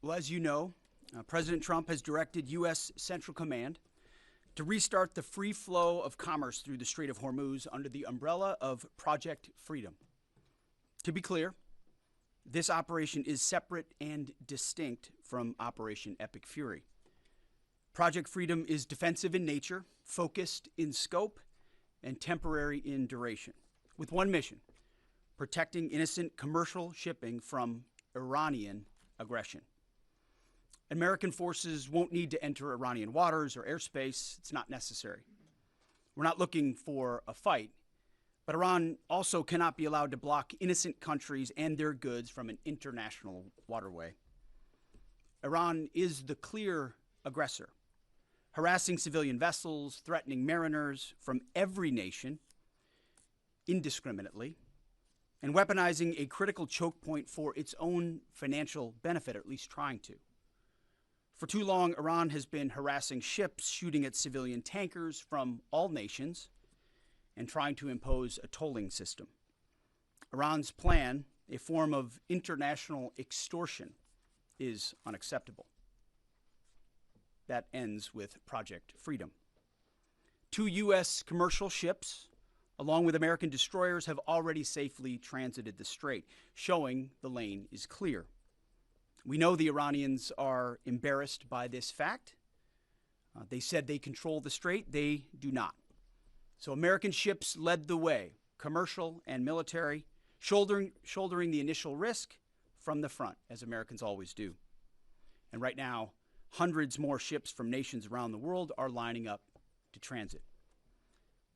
Well, as you know, President Trump has directed U.S. Central Command to restart the free flow of commerce through the Strait of Hormuz under the umbrella of Project Freedom. To be clear, this operation is separate and distinct from Operation Epic Fury. Project Freedom is defensive in nature, focused in scope, and temporary in duration, with one mission: protecting innocent commercial shipping from Iranian aggression. American forces won't need to enter Iranian waters or airspace. It's not necessary. We're not looking for a fight, but Iran also cannot be allowed to block innocent countries and their goods from an international waterway. Iran is the clear aggressor, harassing civilian vessels, threatening mariners from every nation indiscriminately, and weaponizing a critical choke point for its own financial benefit, or at least trying to. For too long, Iran has been harassing ships, shooting at civilian tankers from all nations, and trying to impose a tolling system. Iran's plan, a form of international extortion, is unacceptable. That ends with Project Freedom. 2 U.S. commercial ships, along with American destroyers, have already safely transited the strait, showing the lane is clear. We know the Iranians are embarrassed by this fact. They said they control the strait. They do not. So American ships led the way, commercial and military, shouldering the initial risk from the front, as Americans always do. And right now, hundreds more ships from nations around the world are lining up to transit.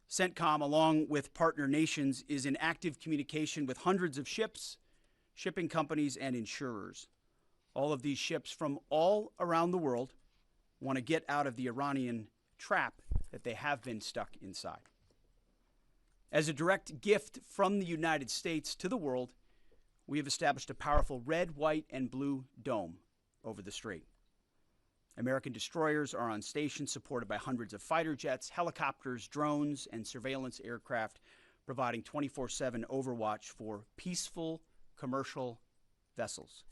CENTCOM, along with partner nations, is in active communication with hundreds of ships, shipping companies, and insurers. All of these ships from all around the world want to get out of the Iranian trap that they have been stuck inside. As a direct gift from the United States to the world, we have established a powerful red, white, and blue dome over the strait. American destroyers are on station, supported by hundreds of fighter jets, helicopters, drones, and surveillance aircraft, providing 24/7 overwatch for peaceful commercial vessels.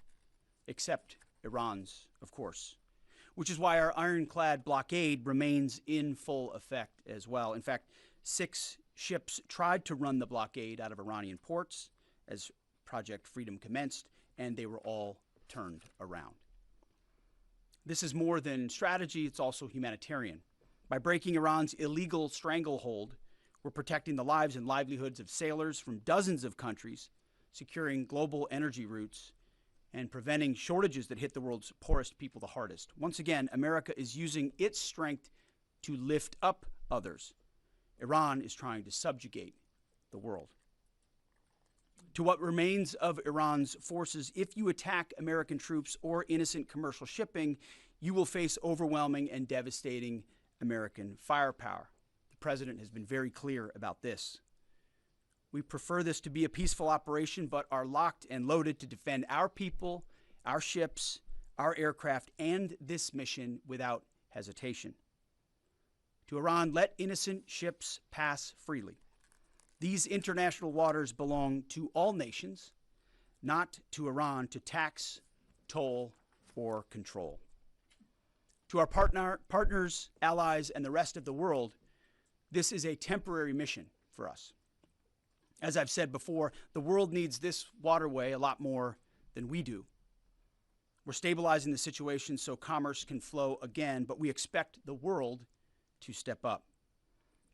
Except Iran's, of course, which is why our ironclad blockade remains in full effect as well. In fact, 6 ships tried to run the blockade out of Iranian ports as Project Freedom commenced, and they were all turned around. This is more than strategy, it's also humanitarian. By breaking Iran's illegal stranglehold, we're protecting the lives and livelihoods of sailors from dozens of countries, securing global energy routes, and preventing shortages that hit the world's poorest people the hardest. Once again, America is using its strength to lift up others. Iran is trying to subjugate the world. To what remains of Iran's forces, if you attack American troops or innocent commercial shipping, you will face overwhelming and devastating American firepower. The president has been very clear about this. We prefer this to be a peaceful operation, but are locked and loaded to defend our people, our ships, our aircraft, and this mission without hesitation. To Iran, let innocent ships pass freely. These international waters belong to all nations, not to Iran to tax, toll, or control. To our partners, allies, and the rest of the world, this is a temporary mission for us. As I've said before, the world needs this waterway a lot more than we do. We're stabilizing the situation so commerce can flow again, but we expect the world to step up.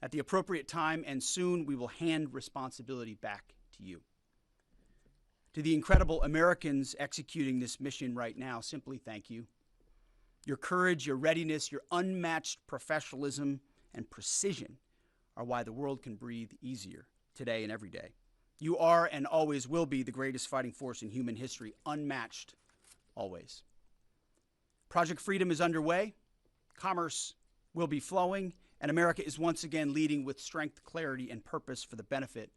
At the appropriate time and soon, we will hand responsibility back to you. To the incredible Americans executing this mission right now, simply thank you. Your courage, your readiness, your unmatched professionalism and precision are why the world can breathe easier today and every day. You are and always will be the greatest fighting force in human history, unmatched always. Project Freedom is underway. Commerce will be flowing, and America is once again leading with strength, clarity, and purpose for the benefit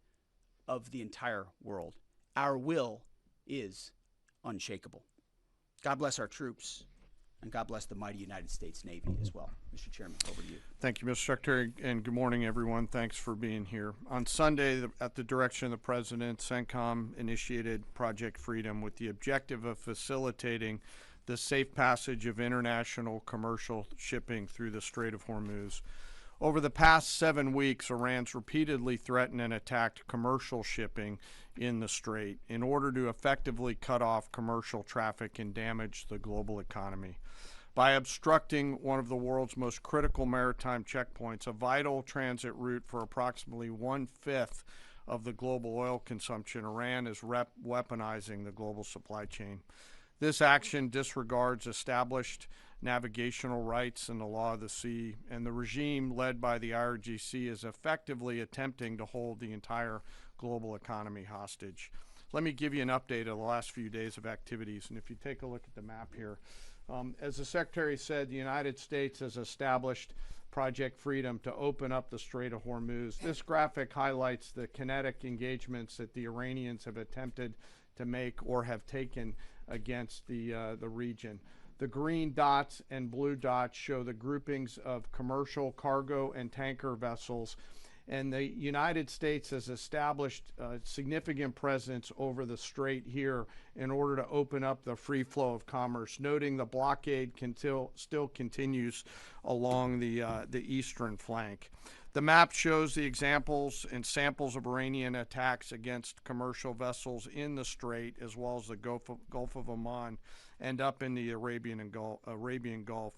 of the entire world. Our will is unshakable. God bless our troops, and God bless the mighty United States Navy as well. Mr. Chairman, over to you. Thank you, Mr. Secretary, and good morning, everyone. Thanks for being here. On Sunday, at the direction of the President, CENTCOM initiated Project Freedom with the objective of facilitating the safe passage of international commercial shipping through the Strait of Hormuz. Over the past 7 weeks, Iran's repeatedly threatened and attacked commercial shipping in the Strait in order to effectively cut off commercial traffic and damage the global economy. By obstructing one of the world's most critical maritime checkpoints, a vital transit route for approximately 1/5 of the global oil consumption, Iran is weaponizing the global supply chain. This action disregards established navigational rights and the law of the sea, and the regime led by the IRGC is effectively attempting to hold the entire global economy hostage. Let me give you an update of the last few days of activities, and if you take a look at the map here, as the Secretary said, the United States has established Project Freedom to open up the Strait of Hormuz. This graphic highlights the kinetic engagements that the Iranians have attempted to make or have taken against the region. The green dots and blue dots show the groupings of commercial, cargo, and tanker vessels, and the United States has established a significant presence over the strait here in order to open up the free flow of commerce, noting the blockade still continues along the eastern flank. The map shows the examples and samples of Iranian attacks against commercial vessels in the strait, as well as the Gulf of Oman and up in the Arabian Gulf.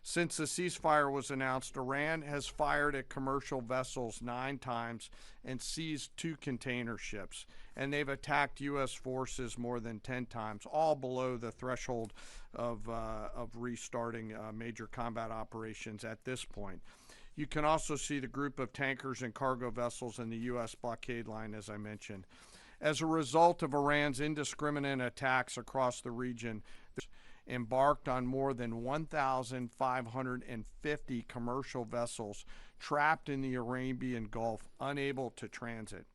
Since the ceasefire was announced, Iran has fired at commercial vessels 9 times and seized 2 container ships, and they've attacked U.S. forces more than 10 times, all below the threshold of restarting major combat operations at this point. You can also see the group of tankers and cargo vessels in the U.S. blockade line, as I mentioned. As a result of Iran's indiscriminate attacks across the region, embarked on more than 1,550 commercial vessels trapped in the Arabian Gulf, unable to transit.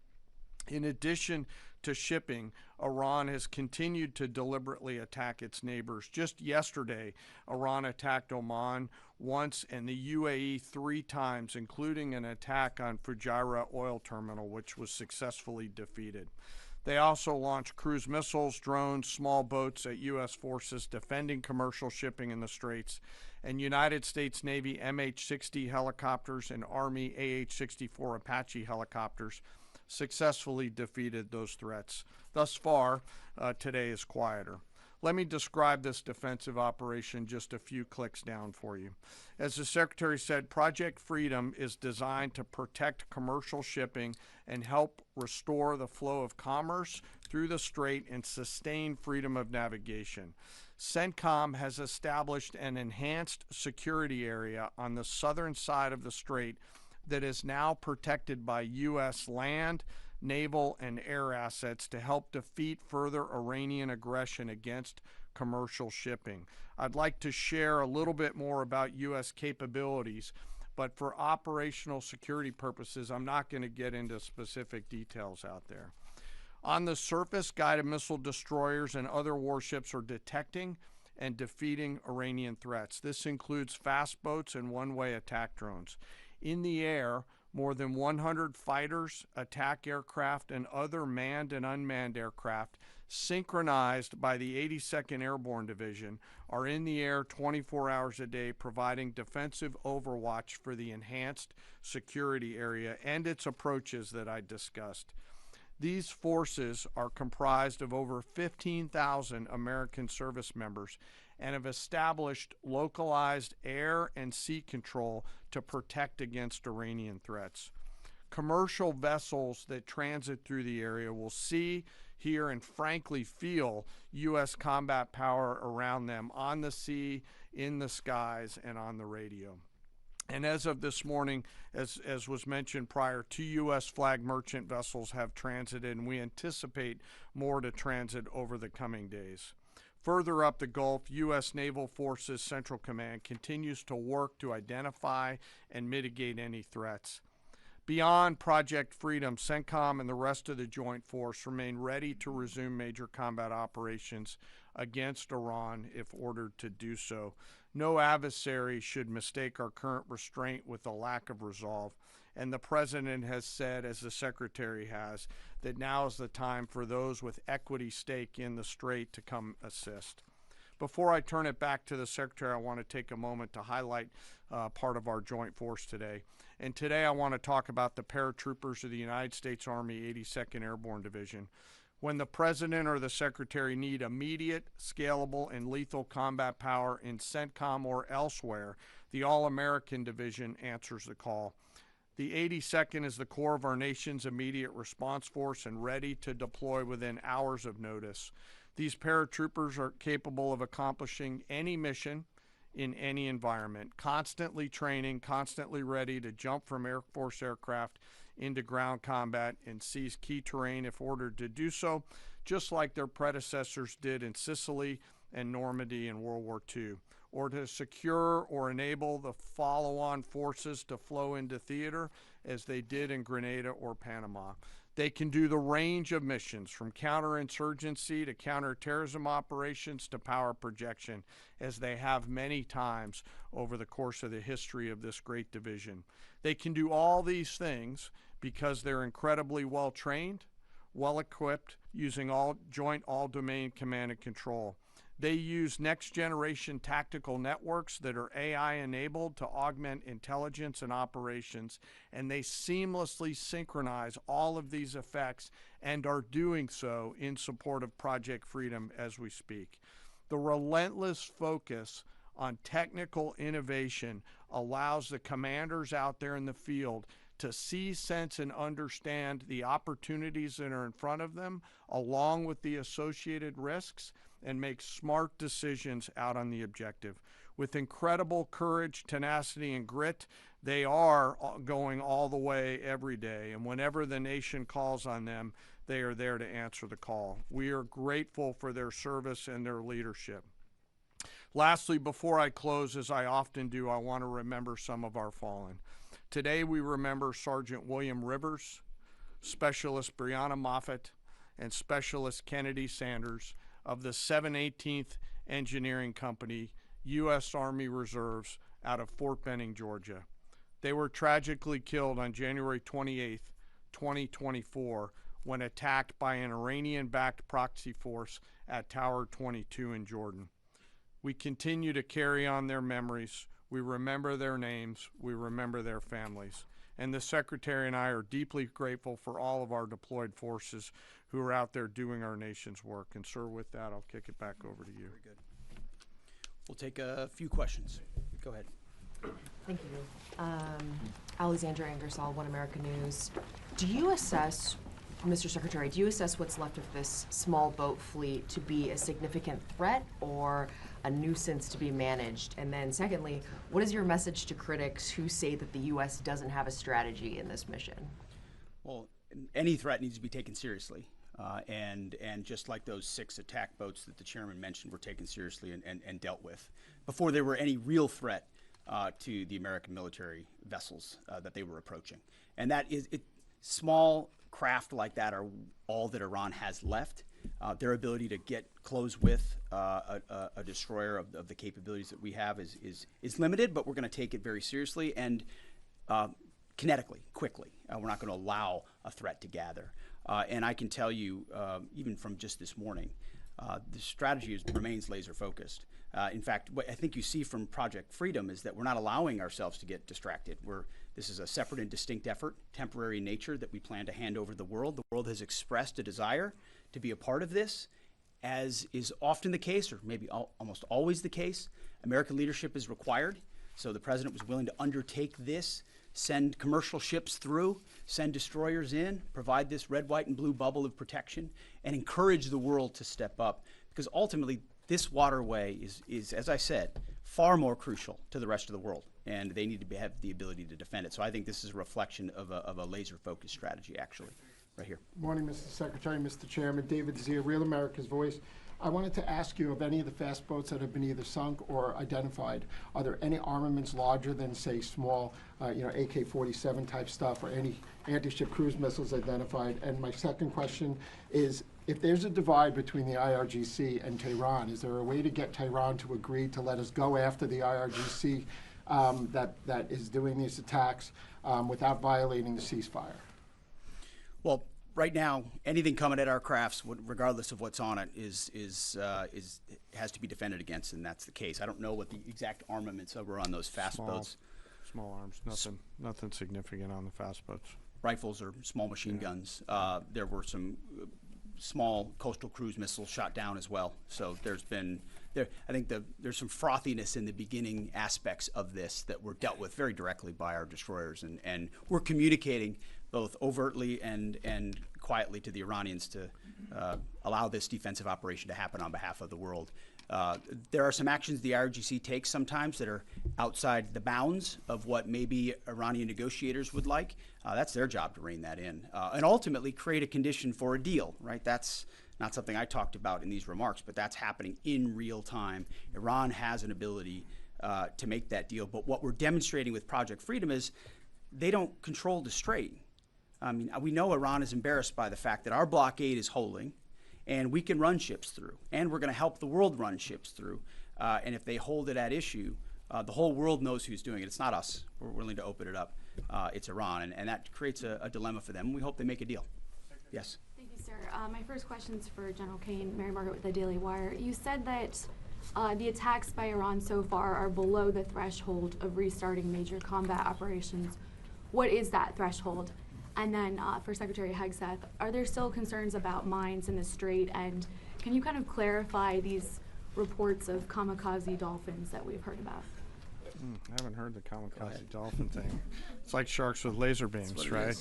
In addition to shipping, Iran has continued to deliberately attack its neighbors. Just yesterday, Iran attacked Oman once and the UAE 3 times, including an attack on Fujairah oil terminal, which was successfully defeated. They also launched cruise missiles, drones, small boats at U.S. forces defending commercial shipping in the Straits, and United States Navy MH-60 helicopters and Army AH-64 Apache helicopters successfully defeated those threats. Thus far, today is quieter. Let me describe this defensive operation just a few clicks down for you. As the Secretary said, Project Freedom is designed to protect commercial shipping and help restore the flow of commerce through the strait and sustain freedom of navigation. CENTCOM has established an enhanced security area on the southern side of the strait that is now protected by U.S. land, naval, and air assets to help defeat further Iranian aggression against commercial shipping. I'd like to share a little bit more about U.S. capabilities, but for operational security purposes, I'm not going to get into specific details out there. On the surface, guided missile destroyers and other warships are detecting and defeating Iranian threats. This includes fast boats and one-way attack drones. In the air, more than 100 fighters, attack aircraft, and other manned and unmanned aircraft, synchronized by the 82nd Airborne Division, are in the air 24 hours a day, providing defensive overwatch for the enhanced security area and its approaches that I discussed. These forces are comprised of over 15,000 American service members and have established localized air and sea control to protect against Iranian threats. Commercial vessels that transit through the area will see, hear, and frankly feel U.S. combat power around them on the sea, in the skies, and on the radio. And as of this morning, as was mentioned prior, 2 U.S. flag merchant vessels have transited, and we anticipate more to transit over the coming days. Further up the Gulf, U.S. Naval Forces Central Command continues to work to identify and mitigate any threats. Beyond Project Freedom, CENTCOM and the rest of the Joint Force remain ready to resume major combat operations against Iran if ordered to do so. No adversary should mistake our current restraint with a lack of resolve. And the President has said, as the Secretary has, that now is the time for those with equity stake in the strait to come assist. Before I turn it back to the Secretary, I want to take a moment to highlight part of our joint force today. And today I want to talk about the paratroopers of the United States Army 82nd Airborne Division. When the President or the Secretary need immediate, scalable, and lethal combat power in CENTCOM or elsewhere, the All-American Division answers the call. The 82nd is the core of our nation's immediate response force and ready to deploy within hours of notice. These paratroopers are capable of accomplishing any mission in any environment, constantly training, constantly ready to jump from Air Force aircraft into ground combat and seize key terrain if ordered to do so, just like their predecessors did in Sicily and Normandy in World War II, or to secure or enable the follow-on forces to flow into theater as they did in Grenada or Panama. They can do the range of missions from counterinsurgency to counterterrorism operations to power projection, as they have many times over the course of the history of this great division. They can do all these things because they're incredibly well trained, well equipped, using joint all-domain command and control. They use next-generation tactical networks that are AI-enabled to augment intelligence and operations, and they seamlessly synchronize all of these effects and are doing so in support of Project Freedom as we speak. The relentless focus on technical innovation allows the commanders out there in the field to see, sense, and understand the opportunities that are in front of them, along with the associated risks, and make smart decisions out on the objective. With incredible courage, tenacity, and grit, they are going all the way every day, and whenever the nation calls on them, they are there to answer the call. We are grateful for their service and their leadership. Lastly, before I close, as I often do, I want to remember some of our fallen. Today we remember Sergeant William Rivers, Specialist Brianna Moffett, and Specialist Kennedy Sanders of the 718th Engineering Company, U.S. Army Reserves, out of Fort Benning, Georgia. They were tragically killed on January 28, 2024, when attacked by an Iranian-backed proxy force at Tower 22 in Jordan. We continue to carry on their memories. We remember their names. We remember their families. And the Secretary and I are deeply grateful for all of our deployed forces who are out there doing our nation's work. And sir, with that, I'll kick it back over to you. Very good. We'll take a few questions. Go ahead. Thank you. Alexandra Ingersoll, One America News. Do you assess, Mr. Secretary, do you assess what's left of this small boat fleet to be a significant threat or a nuisance to be managed? And then secondly, what is your message to critics who say that the U.S. doesn't have a strategy in this mission? Well, any threat needs to be taken seriously. And just like those 6 attack boats that the chairman mentioned were taken seriously and dealt with before there were any real threat to the American military vessels that they were approaching. And that is, small craft like that are all that Iran has left. Their ability to get close with a destroyer of the capabilities that we have is limited, but we're going to take it very seriously and kinetically, quickly. We're not going to allow a threat to gather. And I can tell you, even from just this morning, the strategy remains laser focused. In fact, what I think you see from Project Freedom is that we're not allowing ourselves to get distracted. This is a separate and distinct effort, temporary in nature, that we plan to hand over to the world. The world has expressed a desire to be a part of this, as is often the case, or maybe almost always the case. American leadership is required, so the president was willing to undertake this, send commercial ships through, send destroyers in, provide this red, white, and blue bubble of protection, and encourage the world to step up. Because ultimately, this waterway is, as I said, far more crucial to the rest of the world, and they need to have the ability to defend it. So I think this is a reflection of a laser-focused strategy, actually, right here. Morning, Mr. Secretary, Mr. Chairman. David Zia, Real America's Voice. I wanted to ask you, of any of the fast boats that have been either sunk or identified, are there any armaments larger than, say, small, AK-47 type stuff, or any anti-ship cruise missiles identified? And my second question is, if there's a divide between the IRGC and Tehran, is there a way to get Tehran to agree to let us go after the IRGC that is doing these attacks without violating the ceasefire? Well, right now, anything coming at our crafts, regardless of what's on it, has to be defended against, and that's the case. I don't know what the exact armaments were on those fast boats. Small arms, nothing significant on the fast boats. Rifles or small machine guns. There were some small coastal cruise missiles shot down as well. So there's some frothiness in the beginning aspects of this that were dealt with very directly by our destroyers, and we're communicating both overtly and quietly to the Iranians to allow this defensive operation to happen on behalf of the world. There are some actions the IRGC takes sometimes that are outside the bounds of what maybe Iranian negotiators would like. That's their job to rein that in and ultimately create a condition for a deal, right? That's not something I talked about in these remarks, but that's happening in real time. Iran has an ability to make that deal, but what we're demonstrating with Project Freedom is they don't control the strait. I mean, we know Iran is embarrassed by the fact that our blockade is holding, and we can run ships through, and we're going to help the world run ships through. And if they hold it at issue, the whole world knows who's doing it. It's not us. We're willing to open it up. It's Iran, and that creates a dilemma for them. We hope they make a deal. Yes. Thank you, sir. My first question is for General Kane. Mary Margaret with the Daily Wire. You said that the attacks by Iran so far are below the threshold of restarting major combat operations. What is that threshold? And then for Secretary Hegseth, are there still concerns about mines in the strait? And can you kind of clarify these reports of kamikaze dolphins that we've heard about? I haven't heard the kamikaze dolphin thing. It's like sharks with laser beams, right?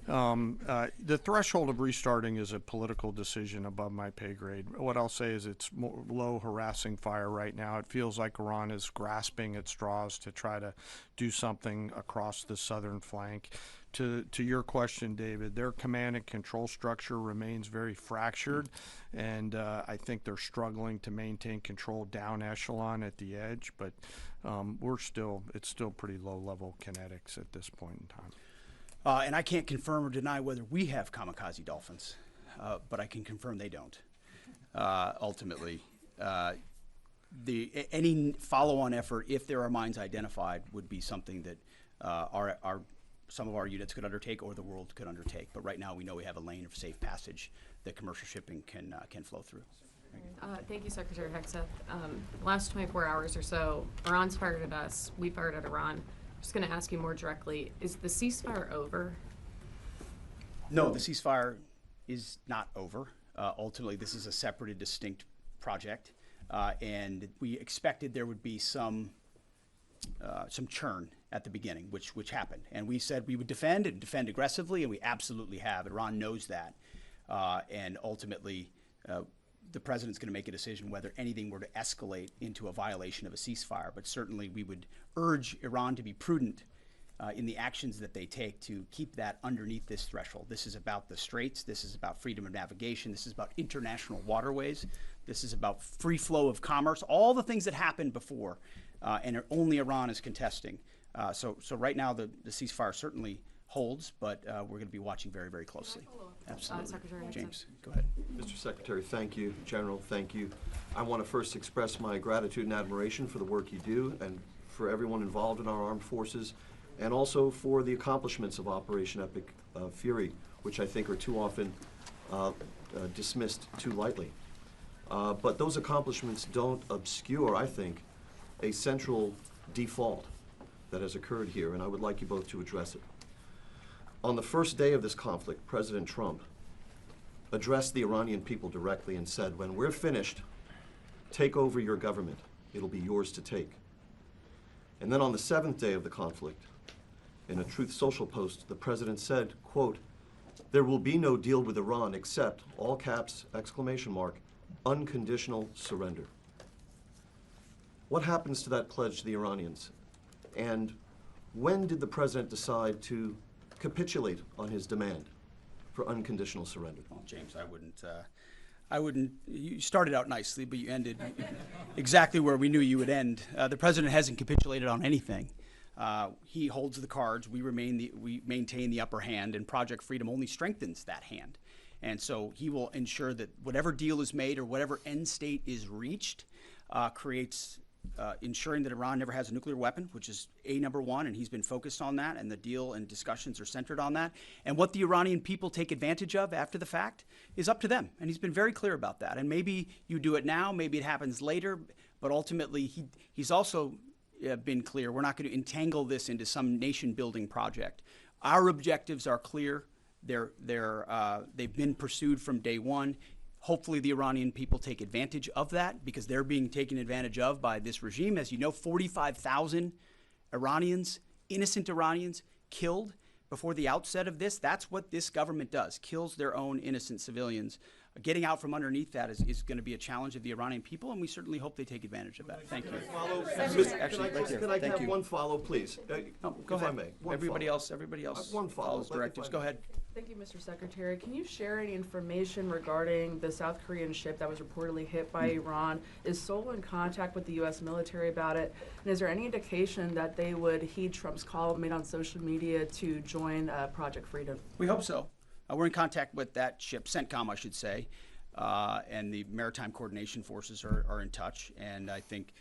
The threshold of restarting is a political decision above my pay grade. What I'll say is it's low harassing fire right now. It feels like Iran is grasping at straws to try to do something across the southern flank. To your question, David, their command and control structure remains very fractured, and I think they're struggling to maintain control down echelon at the edge, but it's still pretty low-level kinetics at this point in time. And I can't confirm or deny whether we have kamikaze dolphins, but I can confirm they don't. Ultimately, any follow-on effort, if there are mines identified, would be something that some of our units could undertake or the world could undertake. But right now we know we have a lane of safe passage that commercial shipping can flow through. Thank you, Secretary Hegseth. Last 24 hours or so, Iran's fired at us, we fired at Iran. Just going to ask you more directly, is the ceasefire over? No, the ceasefire is not over. Ultimately, this is a separate and distinct project, and we expected there would be some churn at the beginning, which happened. And we said we would defend and defend aggressively, and we absolutely have. Iran knows that. And ultimately, the president's going to make a decision whether anything were to escalate into a violation of a ceasefire. But certainly we would urge Iran to be prudent in the actions that they take to keep that underneath this threshold. This is about the straits. This is about freedom of navigation. This is about international waterways. This is about free flow of commerce, all the things that happened before, and only Iran is contesting. So right now the ceasefire certainly holds, but we're going to be watching very, very closely. Absolutely. Secretary James, go ahead. Mr. Secretary, thank you. General, thank you. I want to first express my gratitude and admiration for the work you do and for everyone involved in our armed forces, and also for the accomplishments of Operation Epic Fury, which I think are too often dismissed too lightly. But those accomplishments don't obscure, I think, a central default that has occurred here, and I would like you both to address it. On the first day of this conflict, President Trump addressed the Iranian people directly and said, when we're finished, take over your government. It'll be yours to take. And then on the seventh day of the conflict, in a Truth Social post, the president said, quote, there will be no deal with Iran except, all caps, exclamation mark, unconditional surrender. What happens to that pledge to the Iranians? And when did the president decide to capitulate on his demand for unconditional surrender? Well, James, I wouldn't, you started out nicely, but you ended exactly where we knew you would end. The president hasn't capitulated on anything. He holds the cards, we maintain the upper hand, and Project Freedom only strengthens that hand. And so he will ensure that whatever deal is made or whatever end state is reached creates ensuring that Iran never has a nuclear weapon, which is number one, and he's been focused on that, and the deal and discussions are centered on that. And what the Iranian people take advantage of after the fact is up to them, and he's been very clear about that. And maybe you do it now, maybe it happens later, but ultimately he's also been clear, we're not going to entangle this into some nation-building project. Our objectives are clear. They've been pursued from day one. Hopefully the Iranian people take advantage of that because they're being taken advantage of by this regime. As you know, 45,000 Iranians, innocent Iranians, killed before the outset of this. That's what this government does, kills their own innocent civilians. Getting out from underneath that is going to be a challenge of the Iranian people, and we certainly hope they take advantage of that. Thank you. Can I have one follow, please? Go ahead. If I may. Everybody else One follow. follows directives. Go ahead. Thank you, Mr. Secretary. Can you share any information regarding the South Korean ship that was reportedly hit by Iran? Is Seoul in contact with the U.S. military about it? And is there any indication that they would heed Trump's call made on social media to join Project Freedom? We hope so. We're in contact with that ship, CENTCOM, I should say, and the Maritime Coordination Forces are in touch. And I think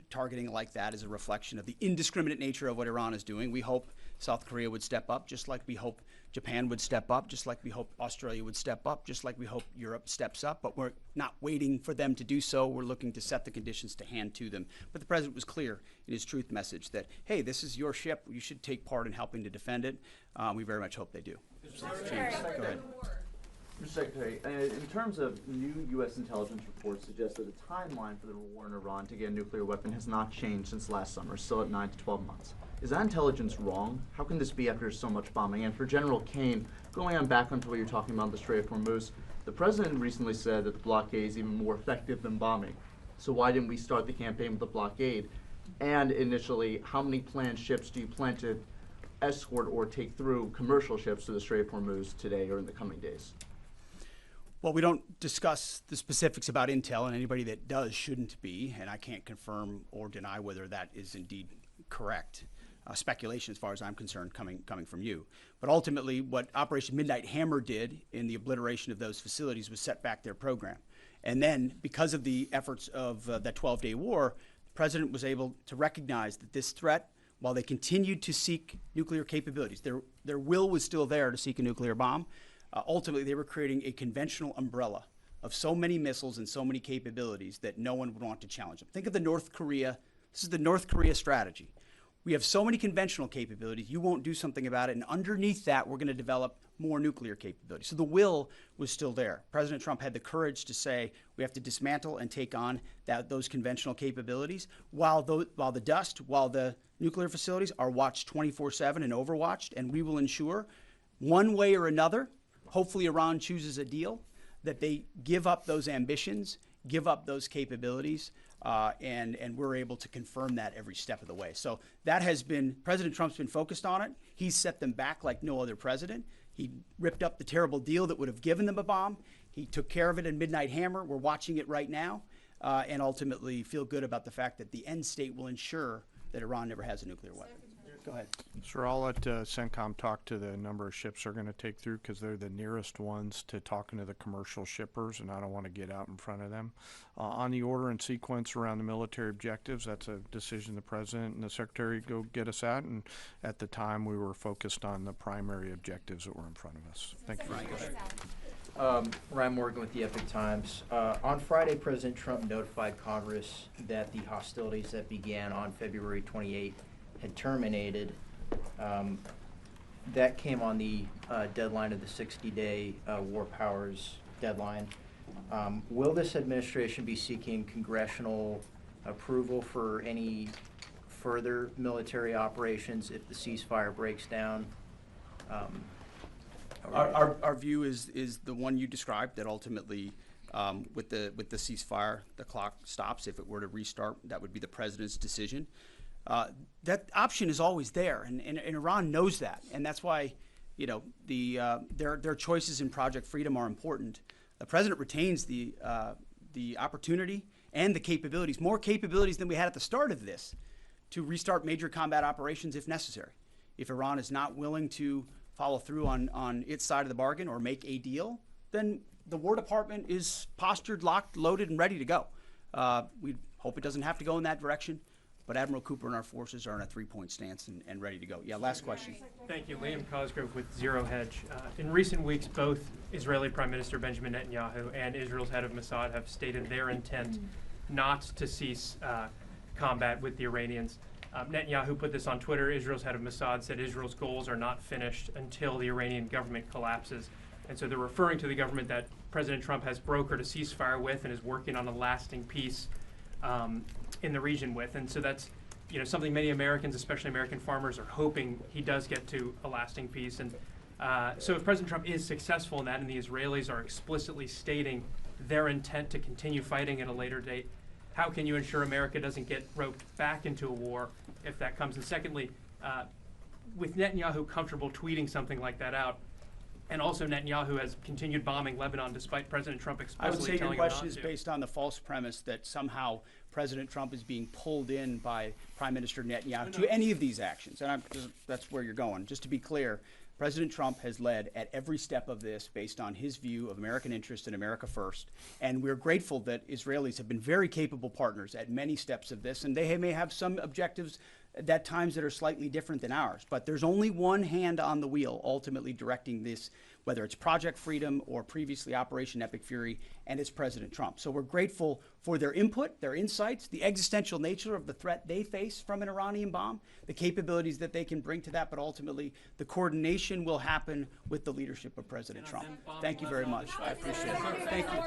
targeting like that is a reflection of the indiscriminate nature of what Iran is doing. We hope South Korea would step up, just like we hope Japan would step up, just like we hope Australia would step up, just like we hope Europe steps up. But we're not waiting for them to do so. We're looking to set the conditions to hand to them. But the president was clear in his truth message that, hey, this is your ship. You should take part in helping to defend it. We very much hope they do. James, go ahead. Mr. Secretary, in terms of new U.S. intelligence reports suggest that the timeline for the war in Iran to get a nuclear weapon has not changed since last summer, still at 9 to 12 months. Is that intelligence wrong? How can this be after so much bombing? And for General Kane, going on back onto what you're talking about, the Strait of Hormuz, the president recently said that the blockade is even more effective than bombing. So why didn't we start the campaign with the blockade? And initially, how many planned ships do you plan to escort or take through commercial ships to the Strait of Hormuz today or in the coming days? Well, we don't discuss the specifics about intel, and anybody that does shouldn't be, and I can't confirm or deny whether that is indeed correct. Speculation, as far as I'm concerned, coming from you. But ultimately, what Operation Midnight Hammer did in the obliteration of those facilities was set back their program. And then, because of the efforts of that 12-day war, the president was able to recognize that this threat, while they continued to seek nuclear capabilities, their will was still there to seek a nuclear bomb. Ultimately, they were creating a conventional umbrella of so many missiles and so many capabilities that no one would want to challenge them. Think of the North Korea. This is the North Korea strategy, We have so many conventional capabilities, you won't do something about it, and underneath that, we're going to develop more nuclear capabilities. So the will was still there. President Trump had the courage to say we have to dismantle and take on those conventional capabilities while the nuclear facilities are watched 24/7 and overwatched, and we will ensure one way or another, hopefully Iran chooses a deal, that they give up those ambitions, give up those capabilities, and we're able to confirm that every step of the way. So that has been, President Trump's been focused on it. He's set them back like no other president. He ripped up the terrible deal that would have given them a bomb. He took care of it in Midnight Hammer. We're watching it right now, and ultimately feel good about the fact that the end state will ensure that Iran never has a nuclear weapon. Go ahead. Sir, I'll let CENTCOM talk to the number of ships they're going to take through because they're the nearest ones to talking to the commercial shippers, and I don't want to get out in front of them. On the order and sequence around the military objectives, that's a decision the President and the Secretary go get us at, and at the time we were focused on the primary objectives that were in front of us. Thank you. Ryan Morgan with the Epic Times. On Friday, President Trump notified Congress that the hostilities that began on February 28 had terminated. That came on the deadline of the 60-day war powers deadline. Will this administration be seeking congressional approval for any further military operations if the ceasefire breaks down? Our view is the one you described, that ultimately with the ceasefire, the clock stops. If it were to restart, that would be the president's decision. That option is always there, and Iran knows that, and that's why, you know, their choices in Project Freedom are important. The president retains the opportunity and the capabilities, more capabilities than we had at the start of this, to restart major combat operations if necessary. If Iran is not willing to follow through on its side of the bargain or make a deal, then the War Department is postured, locked, loaded, and ready to go. We hope it doesn't have to go in that direction. But Admiral Cooper and our forces are in a three-point stance and ready to go. Yeah, last question. Thank you. Liam Cosgrove with Zero Hedge. In recent weeks, both Israeli Prime Minister Benjamin Netanyahu and Israel's head of Mossad have stated their intent not to cease combat with the Iranians. Netanyahu put this on Twitter. Israel's head of Mossad said Israel's goals are not finished until the Iranian government collapses. And so they're referring to the government that President Trump has brokered a ceasefire with and is working on a lasting peace in the region with. And so that's, you know, something many Americans, especially American farmers, are hoping he does get to a lasting peace. And so if President Trump is successful in that, and the Israelis are explicitly stating their intent to continue fighting at a later date, how can you ensure America doesn't get roped back into a war if that comes? And secondly, with Netanyahu comfortable tweeting something like that out, and also Netanyahu has continued bombing Lebanon despite President Trump explicitly telling him not to. I would say your question is based on the false premise that somehow President Trump is being pulled in by Prime Minister Netanyahu to any of these actions. And that's where you're going. Just to be clear, President Trump has led at every step of this based on his view of American interest and America first. And we're grateful that Israelis have been very capable partners at many steps of this. And they may have some objectives at times that are slightly different than ours. But there's only one hand on the wheel ultimately directing this, whether it's Project Freedom or previously Operation Epic Fury, and it's President Trump. So we're grateful for their input, their insights, the existential nature of the threat they face from an Iranian bomb, the capabilities that they can bring to that, but ultimately the coordination will happen with the leadership of President Trump. Thank you very much. I appreciate it. Thank you.